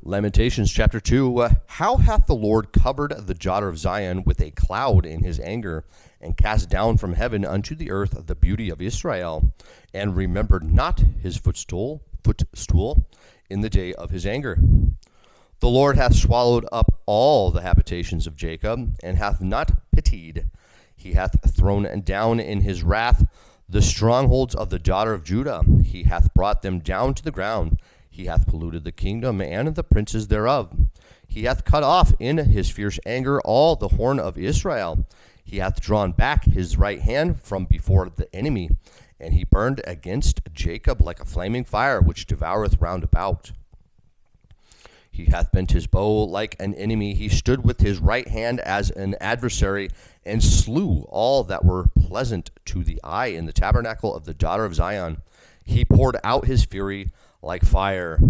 Lamentations chapter 2. How hath the Lord covered the daughter of Zion with a cloud in his anger, and cast down from heaven unto the earth the beauty of Israel, and remembered not his footstool in the day of his anger. The Lord hath swallowed up all the habitations of Jacob, and hath not pitied. He hath thrown down in his wrath the strongholds of the daughter of Judah. He hath brought them down to the ground. He hath polluted the kingdom and the princes thereof. He hath cut off in his fierce anger all the horn of Israel. He hath drawn back his right hand from before the enemy, and he burned against Jacob like a flaming fire, which devoureth round about. He hath bent his bow like an enemy. He stood with his right hand as an adversary, and slew all that were pleasant to the eye in the tabernacle of the daughter of Zion. He poured out his fury like fire.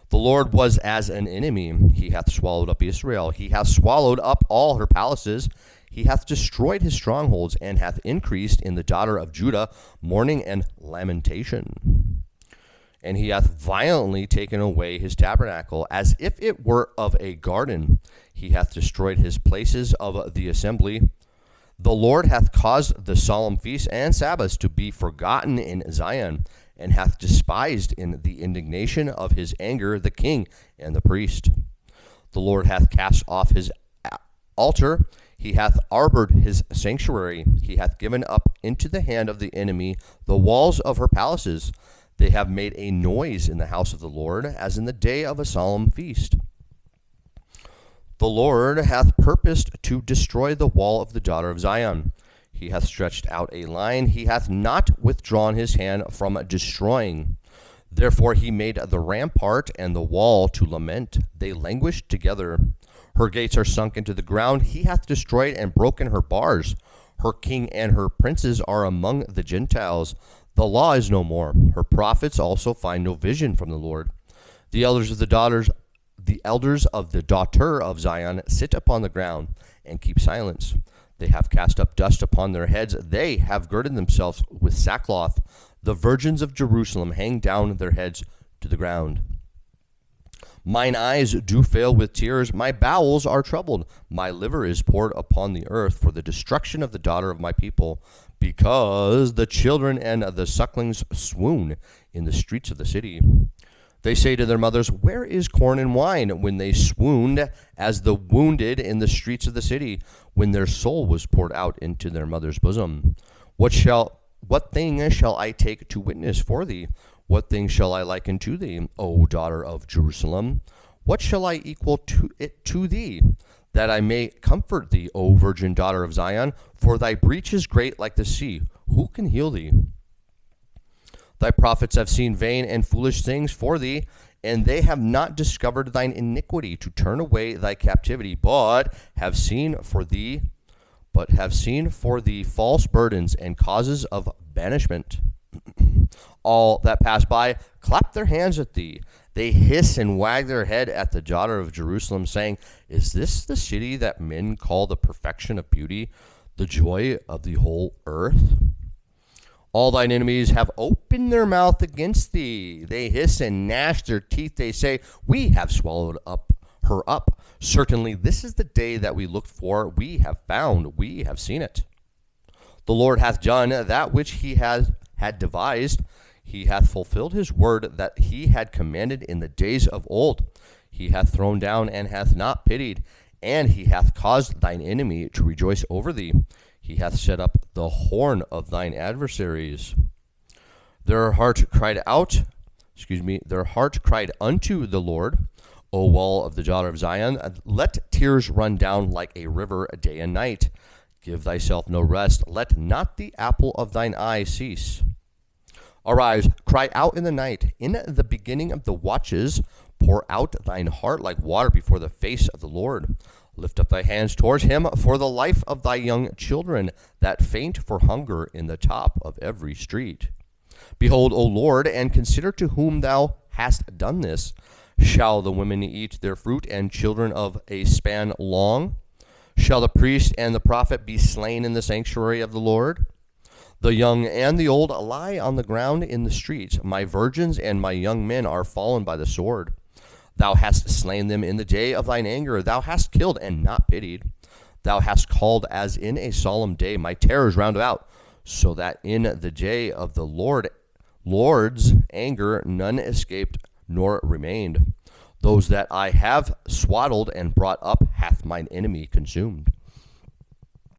The Lord was as an enemy. He hath swallowed up Israel. He hath swallowed up all her palaces. He hath destroyed his strongholds, and hath increased in the daughter of Judah mourning and lamentation. And he hath violently taken away his tabernacle, as if it were of a garden. He hath destroyed his places of the assembly. The Lord hath caused the solemn feasts and Sabbaths to be forgotten in Zion, and hath despised in the indignation of his anger the king and the priest. The Lord hath cast off his altar. He hath arbored his sanctuary. He hath given up into the hand of the enemy the walls of her palaces. They have made a noise in the house of the Lord, as in the day of a solemn feast. The Lord hath purposed to destroy the wall of the daughter of Zion. He hath stretched out a line. He hath not withdrawn his hand from destroying. Therefore he made the rampart and the wall to lament. They languished together. Her gates are sunk into the ground. He hath destroyed and broken her bars. Her king and her princes are among the Gentiles. The law is no more. Her prophets also find no vision from the Lord. The elders of the daughter of Zion sit upon the ground and keep silence. They have cast up dust upon their heads. They have girded themselves with sackcloth. The virgins of Jerusalem hang down their heads to the ground. Mine eyes do fail with tears. My bowels are troubled. My liver is poured upon the earth for the destruction of the daughter of my people, because the children and the sucklings swoon in the streets of the city. They say to their mothers, where is corn and wine? When they swooned as the wounded in the streets of the city, when their soul was poured out into their mother's bosom. What thing shall I take to witness for thee? What thing shall I liken to thee, O daughter of Jerusalem? What shall I equal to it to thee, that I may comfort thee, O virgin daughter of Zion? For thy breach is great like the sea. Who can heal thee? Thy prophets have seen vain and foolish things for thee, and they have not discovered thine iniquity to turn away thy captivity, but have seen for thee false burdens and causes of banishment. All that pass by clap their hands at thee. They hiss and wag their head at the daughter of Jerusalem, saying, is this the city that men call the perfection of beauty, the joy of the whole earth? All thine enemies have opened their mouth against thee. They hiss and gnash their teeth. They say, we have swallowed her up. Certainly this is the day that we looked for. We have found. We have seen it. The Lord hath done that which he had devised. He hath fulfilled his word that he had commanded in the days of old. He hath thrown down and hath not pitied, and he hath caused thine enemy to rejoice over thee. He hath set up the horn of thine adversaries. Their heart cried unto the Lord, O wall of the daughter of Zion. Let tears run down like a river day and night. Give thyself no rest. Let not the apple of thine eye cease. Arise, cry out in the night. In the beginning of the watches, pour out thine heart like water before the face of the Lord. Lift up thy hands towards him for the life of thy young children that faint for hunger in the top of every street. Behold, O Lord, and consider to whom thou hast done this. Shall the women eat their fruit, and children of a span long? Shall the priest and the prophet be slain in the sanctuary of the Lord? The young and the old lie on the ground in the streets. My virgins and my young men are fallen by the sword. Thou hast slain them in the day of thine anger. Thou hast killed and not pitied. Thou hast called as in a solemn day my terrors round about, so that in the day of the Lord's anger none escaped nor remained. Those that I have swaddled and brought up hath mine enemy consumed.